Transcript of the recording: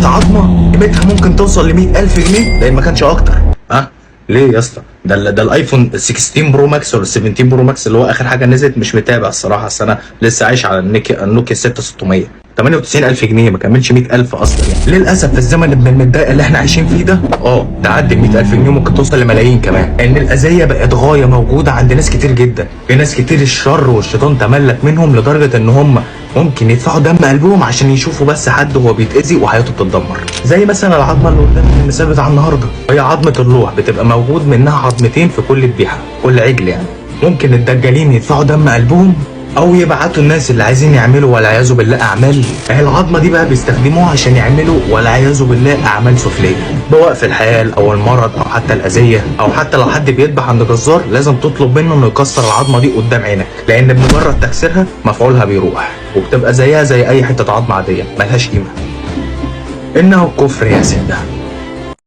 عظمه قيمتها ممكن توصل ل 100,000 جنيه، ده ما كانش اكتر. ليه يا اسطى؟ ده الايفون 16 برو ماكس ولا 17 برو ماكس اللي هو اخر حاجه نزلت، مش متابع الصراحه، اصل انا لسه عايش على النوكيا 6600، 98,000 جنيه، ما كملش 100,000 اصلا يعني. للاسف في الزمن ابن المتضايق اللي احنا عايشين فيه ده تعدي ال 100,000 جنيه، ممكن توصل لملايين كمان، لان الاذيه بقت غايه موجوده عند ناس كتير جدا. في ناس كتير الشر والشيطان تملك منهم لدرجه ان هم ممكن يدفعوا دم قلبهم عشان يشوفوا بس حد وهو بيتاذي وحياته بتتدمر. زي مثلا العظمه اللي قدام المثال بتاع النهارده، هي عظمه اللوح، بتبقى موجود منها عظمتين في كل ذبيحه، كل عجل يعني. ممكن الدجالين يدفعوا دم قلبهم او يبعتوا الناس اللي عايزين يعملوا والعياذ بالله اعمال. اهي العظمه دي بقى بيستخدموها عشان يعملوا والعياذ بالله اعمال سفليه، بوقف الحياه او المرض او حتى الاذيه، او حتى لو حد بيذبح عند جزار لازم تطلب منه انه يكسر العظمه دي قدام عينك، لان بمجرد تكسيرها مفعولها بيروح، وبتبقى زيها زي اي حته عظمه عاديه ملهاش قيمه. انه الكفر يا سيدنا.